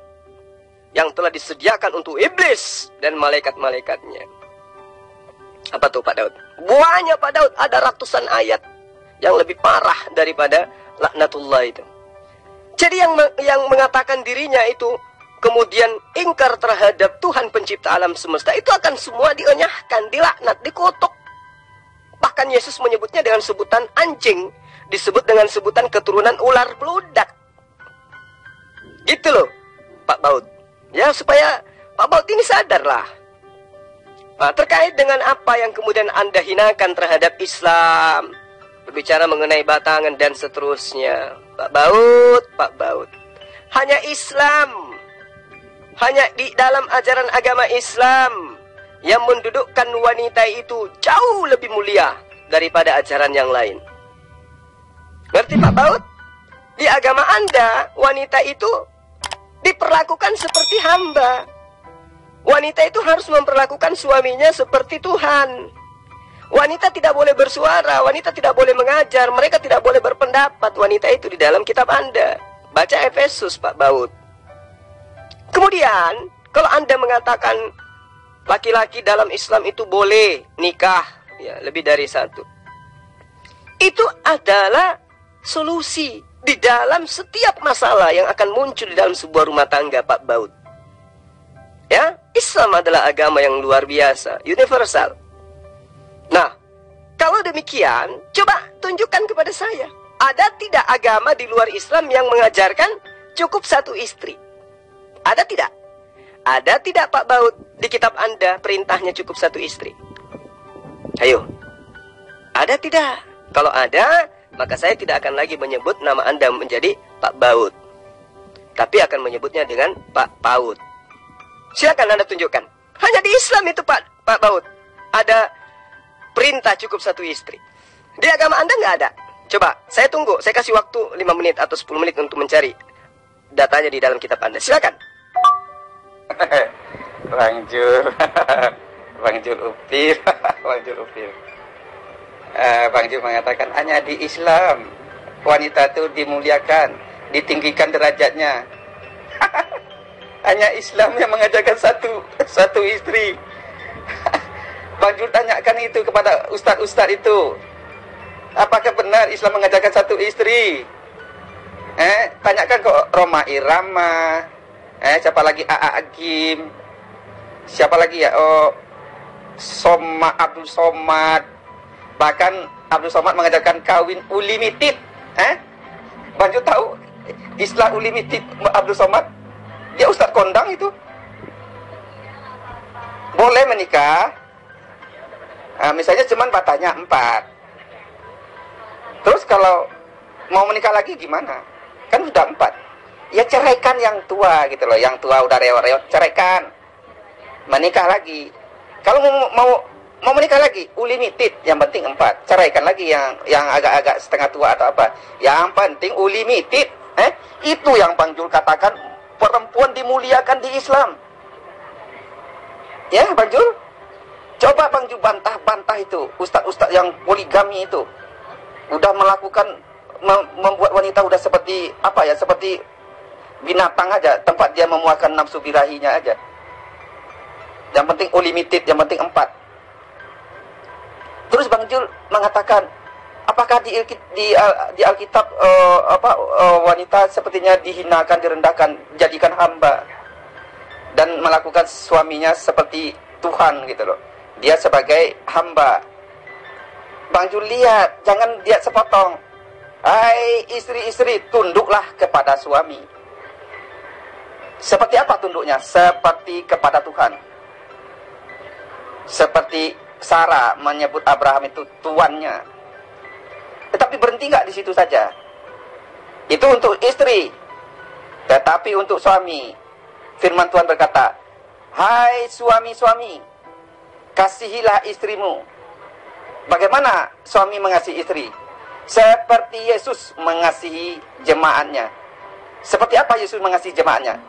yang telah disediakan untuk iblis dan malaikat-malaikatnya. Apa tuh Pak Daud? Buahnya Pak Daud ada ratusan ayat yang lebih parah daripada laknatullah itu. Jadi yang mengatakan dirinya itu kemudian ingkar terhadap Tuhan pencipta alam semesta, itu akan semua dienyahkan, dilaknat, dikutuk. Bahkan Yesus menyebutnya dengan sebutan anjing, disebut dengan sebutan keturunan ular beludak. Gitu loh Pak Baut. Ya, supaya Pak Baut ini sadarlah. Nah, terkait dengan apa yang kemudian Anda hinakan terhadap Islam, berbicara mengenai batangan dan seterusnya, Pak Baut, hanya Islam, hanya di dalam ajaran agama Islam yang mendudukkan wanita itu jauh lebih mulia daripada ajaran yang lain. Ngerti Pak Baut? Di agama Anda, wanita itu diperlakukan seperti hamba. Wanita itu harus memperlakukan suaminya seperti Tuhan. Wanita tidak boleh bersuara, wanita tidak boleh mengajar, mereka tidak boleh berpendapat. Wanita itu di dalam kitab Anda. Baca Efesus, Pak Baut. Kemudian, kalau Anda mengatakan laki-laki dalam Islam itu boleh nikah, ya, lebih dari satu, itu adalah solusi di dalam setiap masalah yang akan muncul di dalam sebuah rumah tangga, Pak Baut. Ya, Islam adalah agama yang luar biasa, universal. Nah, kalau demikian, coba tunjukkan kepada saya, ada tidak agama di luar Islam yang mengajarkan cukup satu istri? Ada tidak? Ada tidak Pak Baut di kitab Anda perintahnya cukup satu istri? Ayo. Ada tidak? Kalau ada, maka saya tidak akan lagi menyebut nama Anda menjadi Pak Baut, tapi akan menyebutnya dengan Pak Paut. Silakan Anda tunjukkan. Hanya di Islam itu Pak Baut ada perintah cukup satu istri. Di agama Anda nggak ada. Coba, saya tunggu. Saya kasih waktu 5 menit atau 10 menit untuk mencari datanya di dalam kitab Anda. Silakan. Bang Jul, Bang Jul Upir, Bang Jul Upir. Bang Jul mengatakan hanya di Islam wanita itu dimuliakan, ditinggikan derajatnya. Hanya Islam yang mengajarkan satu istri. Bang Jul tanyakan itu kepada ustaz-ustaz itu. Apakah benar Islam mengajarkan satu istri? Tanyakan ke Roma Irama, siapa lagi Agim, siapa lagi ya? Abdul Somad. Bahkan Abdul Somad mengajarkan kawin unlimited. Bang Jul tahu istilah unlimited Abdul Somad? Dia ustaz kondang itu. Boleh menikah, misalnya cuman batanya 4. Terus kalau mau menikah lagi gimana? Kan sudah 4. Ya ceraikan yang tua gitu loh. Yang tua udah rewot-rewot, ceraikan. Menikah lagi. Kalau mau menikah lagi, unlimited. Yang penting 4. Ceraikan lagi yang agak-agak setengah tua atau apa. Yang penting unlimited. Itu yang Bang Jul katakan perempuan dimuliakan di Islam. Ya, Bang Jul? Coba Bang Jul bantah-bantah itu ustaz-ustaz yang poligami itu. Udah melakukan, membuat wanita udah seperti apa ya, seperti binatang aja, tempat dia memuaskan nafsu birahinya aja. Yang penting unlimited, yang penting 4. Terus Bang Jul mengatakan, apakah di Alkitab wanita sepertinya dihinakan, direndahkan, jadikan hamba dan melakukan suaminya seperti Tuhan gitu loh. Dia sebagai hamba. Bang Jul lihat, jangan lihat sepotong. Hai istri-istri, tunduklah kepada suami. Seperti apa tunduknya? Seperti kepada Tuhan. Seperti Sarah menyebut Abraham itu tuannya. Tetapi berhenti nggak di situ saja? Itu untuk istri. Tetapi untuk suami, firman Tuhan berkata, hai suami-suami, kasihilah istrimu. Bagaimana suami mengasihi istri? Seperti Yesus mengasihi jemaatnya. Seperti apa Yesus mengasihi jemaatnya?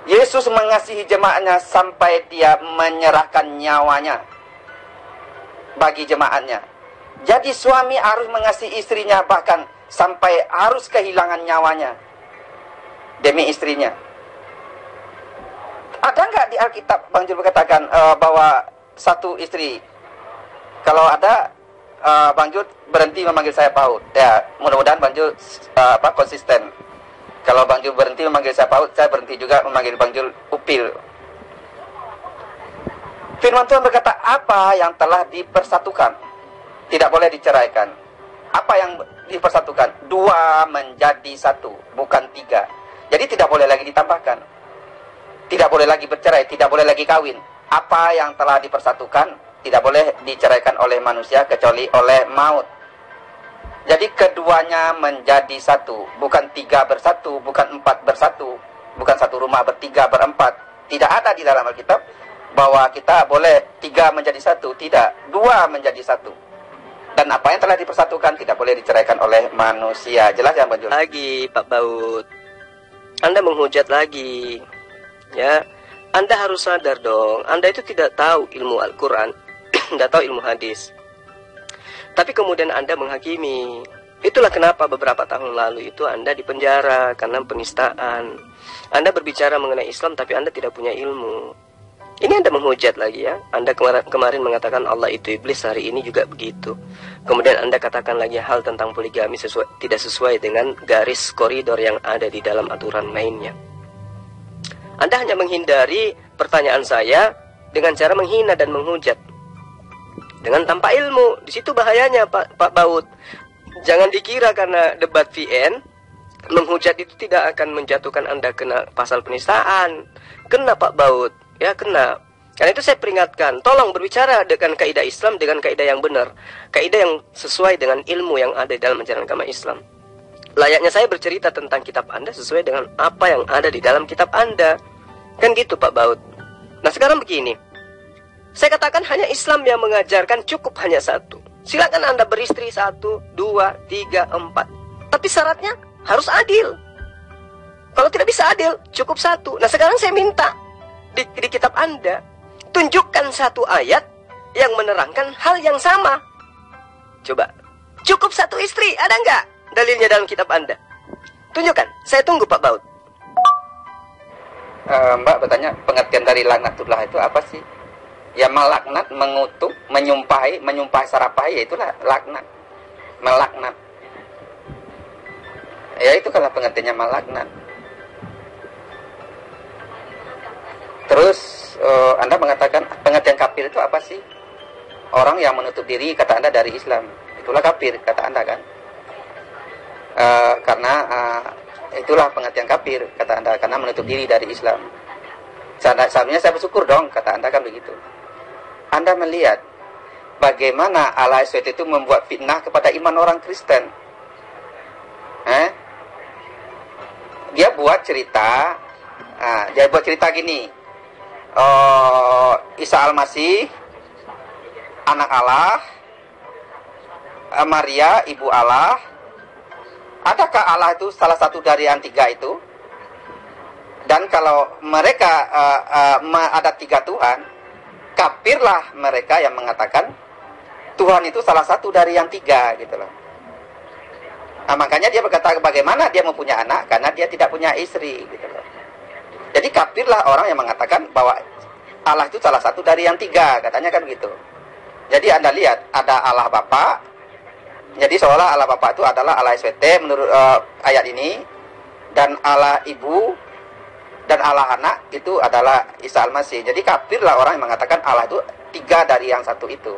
Yesus mengasihi jemaatnya sampai dia menyerahkan nyawanya bagi jemaatnya. Jadi suami harus mengasihi istrinya, bahkan sampai harus kehilangan nyawanya demi istrinya. Ada nggak di Alkitab Bang Jul katakan bahwa satu istri? Kalau ada, Bang Jul berhenti memanggil saya PAUD. Ya, mudah-mudahan Bang Jul konsisten. Kalau Bang Jul berhenti memanggil saya PAUD, saya berhenti juga memanggil Bang Jul Upil. Firman Tuhan berkata, apa yang telah dipersatukan tidak boleh diceraikan. Apa yang dipersatukan? 2 menjadi 1, bukan 3. Jadi tidak boleh lagi ditambahkan. Tidak boleh lagi bercerai, tidak boleh lagi kawin. Apa yang telah dipersatukan tidak boleh diceraikan oleh manusia kecuali oleh maut. Jadi keduanya menjadi 1, bukan 3 bersatu, bukan 4 bersatu, bukan satu rumah bertiga berempat. Tidak ada di dalam Alkitab bahwa kita boleh 3 menjadi 1, tidak, 2 menjadi 1. Dan apa yang telah dipersatukan tidak boleh diceraikan oleh manusia. Jelas ya Bang Jul? Lagi Pak Baut, Anda menghujat lagi. Ya, Anda harus sadar dong, Anda itu tidak tahu ilmu Al-Quran, tidak tahu ilmu hadis. Tapi kemudian Anda menghakimi. Itulah kenapa beberapa tahun lalu itu Anda dipenjara karena penistaan. Anda berbicara mengenai Islam tapi Anda tidak punya ilmu. Ini Anda menghujat lagi ya. Anda kemarin mengatakan Allah itu iblis, hari ini juga begitu. Kemudian Anda katakan lagi hal tentang poligami tidak sesuai dengan garis koridor yang ada di dalam aturan mainnya. Anda hanya menghindari pertanyaan saya dengan cara menghina dan menghujat dengan tanpa ilmu. Di situ bahayanya Pak Baut. Jangan dikira karena debat VN menghujat itu tidak akan menjatuhkan Anda kena pasal penistaan. Kena Pak Baut, ya kena. Karena itu saya peringatkan, tolong berbicara dengan kaidah Islam, dengan kaidah yang benar, kaidah yang sesuai dengan ilmu yang ada di dalam ajaran agama Islam. Layaknya saya bercerita tentang kitab Anda sesuai dengan apa yang ada di dalam kitab Anda. Kan gitu Pak Baut. Nah sekarang begini, saya katakan hanya Islam yang mengajarkan cukup hanya 1. Silakan Anda beristri 1, 2, 3, 4. Tapi syaratnya harus adil. Kalau tidak bisa adil, cukup 1. Nah sekarang saya minta di kitab Anda, tunjukkan 1 ayat yang menerangkan hal yang sama. Coba, cukup 1 istri, ada nggak dalilnya dalam kitab Anda? Tunjukkan, saya tunggu Pak Baut. Mbak bertanya, pengertian dari laknatullah itu apa sih? Ya melaknat, mengutuk, menyumpahi sarapahi, ya itulah laknat. Melaknat. Ya itu kalau pengertiannya melaknat. Terus Anda mengatakan pengertian kafir itu apa sih? Orang yang menutup diri, kata Anda, dari Islam. Itulah kafir, kata Anda kan? Karena itulah pengertian kafir, kata Anda, karena menutup diri dari Islam. Seharusnya saya bersyukur dong, kata Anda kan begitu. Anda melihat bagaimana Allah SWT itu membuat fitnah kepada iman orang Kristen. Dia buat cerita gini. Isa Al-Masih, anak Allah, Maria, ibu Allah. Adakah Allah itu salah satu dari yang tiga itu? Dan kalau mereka ada tiga Tuhan, kafirlah mereka yang mengatakan Tuhan itu salah satu dari yang tiga, gitu loh. Nah, makanya dia berkata bagaimana dia mempunyai anak karena dia tidak punya istri, gitu loh. Jadi kafirlah orang yang mengatakan bahwa Allah itu salah satu dari yang tiga, katanya kan gitu. Jadi Anda lihat ada Allah Bapa. Jadi seolah Allah Bapa itu adalah Allah SWT menurut ayat ini, dan Allah Ibu dan Allah Anak itu adalah Isa Al-Masih. Jadi kafirlah orang yang mengatakan Allah itu tiga dari yang satu itu.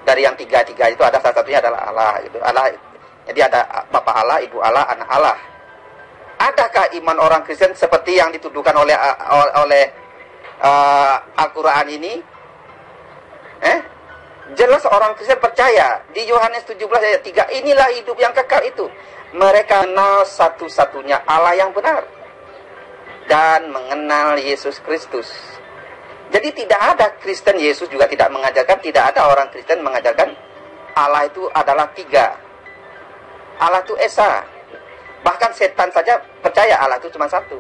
Dari yang tiga itu ada salah satunya adalah Allah gitu. Allah, jadi ada Bapa Allah, Ibu Allah, Anak Allah. Adakah iman orang Kristen seperti yang dituduhkan oleh Al-Quran ini? Jelas orang Kristen percaya di Yohanes 17 ayat 3, inilah hidup yang kekal itu, mereka kenal satu-satunya Allah yang benar dan mengenal Yesus Kristus. Jadi tidak ada Kristen, Yesus juga tidak mengajarkan, tidak ada orang Kristen mengajarkan Allah itu adalah tiga. Allah itu esa. Bahkan setan saja percaya Allah itu cuma satu.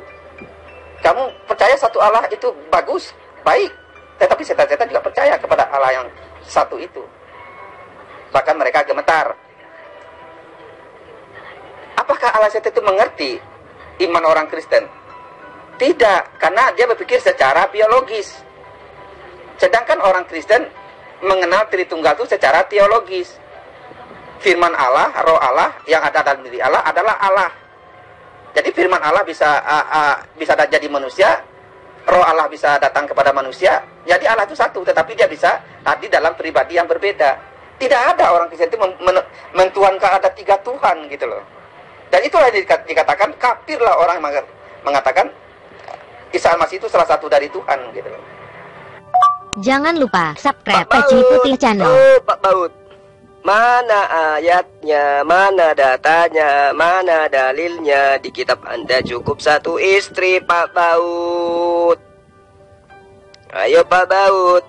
Kamu percaya satu Allah itu bagus, baik. Tetapi setan-setan juga percaya kepada Allah yang satu itu. Bahkan mereka gemetar. Apakah Allah itu mengerti iman orang Kristen? Tidak, karena dia berpikir secara biologis. Sedangkan orang Kristen mengenal Tritunggal itu secara teologis. Firman Allah, roh Allah yang ada dalam diri Allah adalah Allah. Jadi firman Allah bisa jadi manusia, roh Allah bisa datang kepada manusia. Jadi Allah itu satu, tetapi dia bisa hadir dalam pribadi yang berbeda. Tidak ada orang Kristen itu mentuhankan ada tiga Tuhan, gitu loh. Dan itulah yang dikatakan kafirlah orang yang mengatakan Isa Al-Masih itu salah satu dari Tuhan, gitu loh. Jangan lupa subscribe Peci Putih Channel. Pak Baut, mana ayatnya, mana datanya, mana dalilnya di kitab Anda cukup satu istri, Pak Baut? Ayo Pak Baut,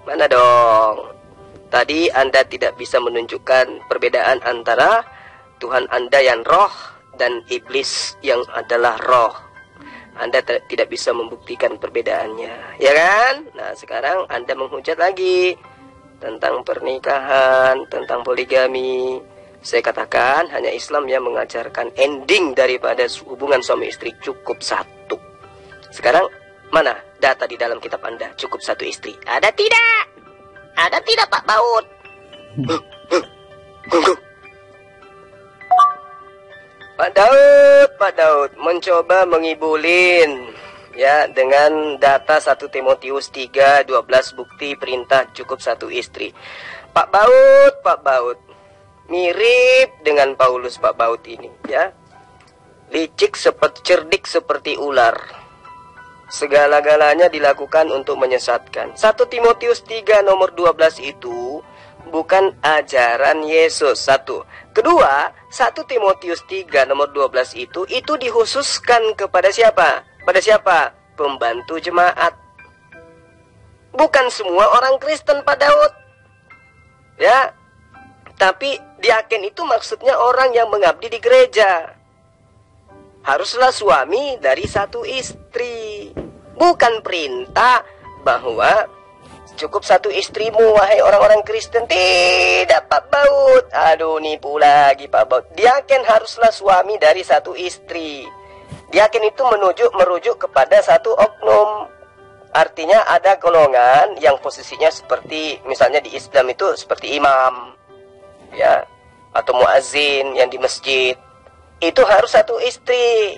mana dong? Tadi Anda tidak bisa menunjukkan perbedaan antara Tuhan Anda yang roh dan iblis yang adalah roh. Anda tidak bisa membuktikan perbedaannya, ya kan? Nah, sekarang Anda menghujat lagi tentang pernikahan, tentang poligami. Saya katakan hanya Islam yang mengajarkan ending daripada hubungan suami istri cukup satu. Sekarang mana data di dalam kitab Anda cukup satu istri? Ada tidak? Ada tidak Pak Baut? Pak Daud mencoba mengibulin ya dengan data 1 Timotius 3:12 bukti perintah cukup satu istri. Pak Baut mirip dengan Paulus Pak Baut ini ya. Licik cerdik seperti ular. Segala-galanya dilakukan untuk menyesatkan. 1 Timotius 3 nomor 12 itu bukan ajaran Yesus. Satu. Kedua, 1 Timotius 3 nomor 12 itu dikhususkan kepada siapa? Pada siapa? Pembantu jemaat. Bukan semua orang Kristen, Pak Daud. Ya. Tapi diaken itu maksudnya orang yang mengabdi di gereja. Haruslah suami dari satu istri. Bukan perintah bahwa cukup satu istrimu, wahai orang-orang Kristen. Tidak, Pak Baut. Aduh, nipu lagi Pak Baut. Diaken haruslah suami dari satu istri. Diaken itu merujuk kepada satu oknum. Artinya ada golongan yang posisinya seperti misalnya di Islam itu seperti imam, ya, atau muazin yang di masjid. Itu harus satu istri.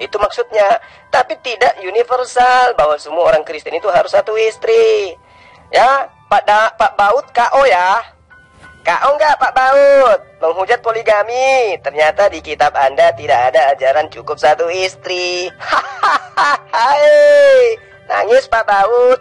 Itu maksudnya. Tapi tidak universal bahwa semua orang Kristen itu harus satu istri. Ya, Pak Baut KO ya. KO enggak Pak Baut? Menghujat poligami. Ternyata di kitab Anda tidak ada ajaran cukup satu istri. Hahaha. Nangis Pak Baut.